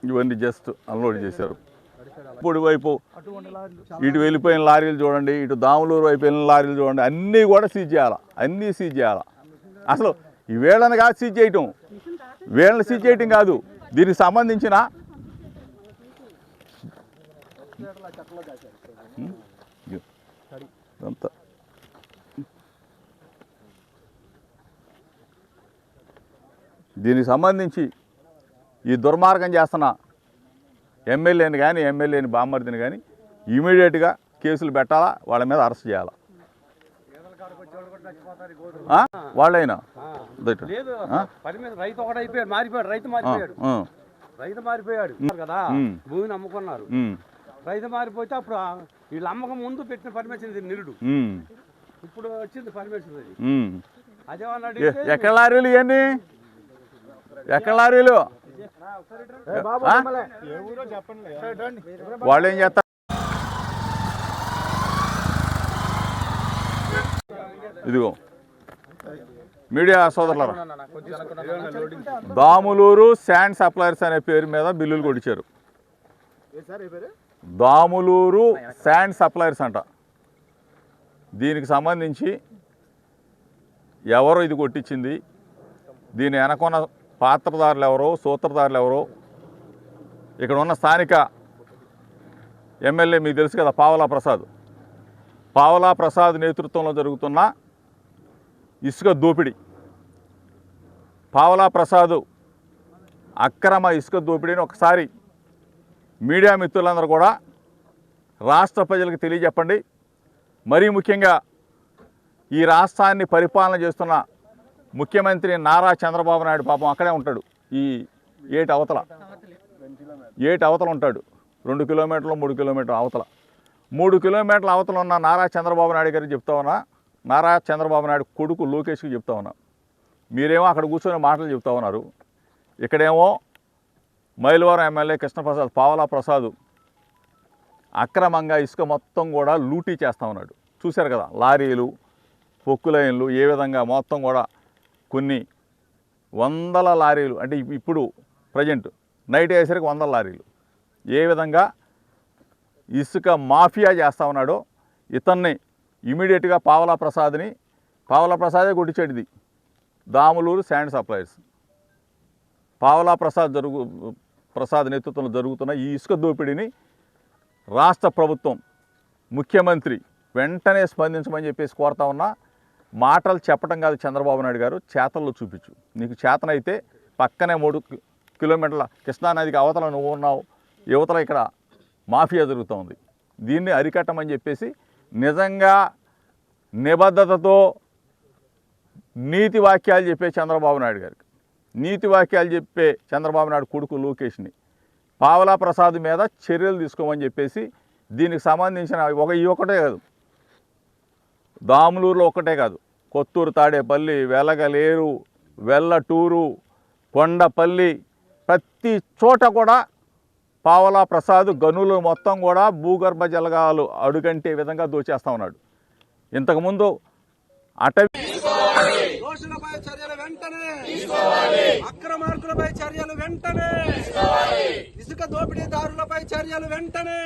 ఇవన్నీ just unload చేశారు. ఇప్పుడు వైపు ఇటు వెళ్ళిపోయిన లారీలు చూడండి, ఇటు దాములూరు వైపు వెళ్ళిన లారీలు చూడండి, అన్నీ కూడా సీజ్ చేయాలి. అన్నీ సీజ్ చేయాలి. అసలు ఈ వేళ్ళని కాదు సీజ్ చేయటం, వేళ్ళని సీజ్ చేయటం కాదు, దీనికి సంబంధించిన అంతా దీనికి సంబంధించి ఈ దుర్మార్గం చేస్తున్న ఎమ్మెల్యేని కానీ ఎమ్మెల్యేని బామ్మర్దిని కానీ ఇమీడియట్గా కేసులు పెట్టాలా, వాళ్ళ మీద అరెస్ట్ చేయాలా. వాళ్ళైనా రైతు ఒకటి అయిపోయాడు, మారిపోయాడు, రైతు మారిపోయాడు కదా, భూమిని అమ్ముకున్నారు. రైతు మారిపోతే అప్పుడు వీళ్ళు అమ్మకం ముందు పెట్టిన పర్మిషన్ ఇది నిరుడు, ఇప్పుడు వచ్చింది పర్మిషన్ అది. అదే ఎక్కడ లారీలు ఇవన్నీ, ఎక్కడ లారీలు? వాళ్ళు ఏం చేస్తారు? ఇదిగో మీడియా సోదరులారా, దాములూరు శాండ్ సప్లయర్స్ అనే పేరు మీద బిల్లులు కొట్టించారు. దాములూరు శాండ్ సప్లయర్స్ అంట. దీనికి సంబంధించి ఎవరో ఇది కొట్టించింది, దీని వెనకున్న పాత్రదారులు ఎవరో, సూత్రధారులు ఎవరో, ఇక్కడ ఉన్న స్థానిక ఎమ్మెల్యే మీకు తెలుసు కదా, పావలా ప్రసాద్ నేతృత్వంలో జరుగుతున్న ఇసుక దోపిడీ. పావలా ప్రసాద్ అక్రమ ఇసుక దోపిడీని ఒకసారి మీడియా మిత్రులందరూ కూడా రాష్ట్ర ప్రజలకు తెలియజెప్పండి. మరీ ముఖ్యంగా ఈ రాష్ట్రాన్ని పరిపాలన చేస్తున్న ముఖ్యమంత్రి నారా చంద్రబాబు నాయుడు పాపం అక్కడే ఉంటాడు, ఈ ఏటి అవతల ఉంటాడు. 2 కిలోమీటర్లు 3 కిలోమీటర్ల అవతల, 3 కిలోమీటర్ల అవతల ఉన్న నారా చంద్రబాబు నాయుడు గారికి చెప్తా ఉన్నా, నారా చంద్రబాబు నాయుడు కొడుకు లోకేష్కి చెప్తా ఉన్నా. మీరేమో అక్కడ కూర్చొని మాటలు చెప్తా ఉన్నారు, ఇక్కడేమో మైలవరం ఎమ్మెల్యే కృష్ణప్రసాద్, పావలా ప్రసాద్ అక్రమంగా ఇసుక మొత్తం కూడా లూటీ చేస్తూ ఉన్నాడు. చూశారు కదా, లారీలు, పొక్కు లైన్లు ఏ విధంగా మొత్తం కూడా కొన్ని వందల లారీలు, అంటే ఇప్పుడు ప్రజెంట్ నైట్ అయ్యేసరికి 100 లారీలు ఏ విధంగా ఇసుక మాఫియా చేస్తూ ఉన్నాడో, ఇతన్ని ఇమీడియట్గా పావలా ప్రసాదే కొట్టించాడు. ఇది దాములూరు శాండ్ సప్లయర్స్, పావలా ప్రసాద్ నేతృత్వంలో జరుగుతున్న ఈ ఇసుక దోపిడీని రాష్ట్ర ప్రభుత్వం, ముఖ్యమంత్రి వెంటనే స్పందించమని చెప్పేసి కోరుతా ఉన్నా. మాటలు చెప్పడం కాదు చంద్రబాబు నాయుడు గారు, చేతల్లో చూపించు. నీకు చేతనైతే పక్కనే 3 కిలోమీటర్ల కృష్ణానదికి అవతల నువ్వు ఉన్నావు, యువతల ఇక్కడ మాఫియా జరుగుతూ ఉంది. దీన్ని అరికట్టమని చెప్పేసి నిజంగా నిబద్ధతతో నీతి వాక్యాలు చెప్పే చంద్రబాబు నాయుడు గారికి, నీతి వాక్యాలు చెప్పే చంద్రబాబు నాయుడు కొడుకు లోకేష్ని పావలా ప్రసాద్ మీద చర్యలు తీసుకోమని చెప్పేసి, దీనికి సంబంధించిన ఒకటే కాదు, దాములూరులో ఒక్కటే కాదు, కొత్తూరు, తాడేపల్లి, వెలగలేరు, వెల్లటూరు, కొండపల్లి, ప్రతి చోట కూడా పావలా ప్రసాద్ గనులు మొత్తం కూడా భూగర్భ జలగాలు అడుగంటే విధంగా దోచేస్తూ ఉన్నాడు. ఇంతకుముందు దోషులపై చర్యలు వెంటనే, అక్రమార్కులపై చర్యలు వెంటనే, ఇసుక దోపిడీదారులపై చర్యలు వెంటనే,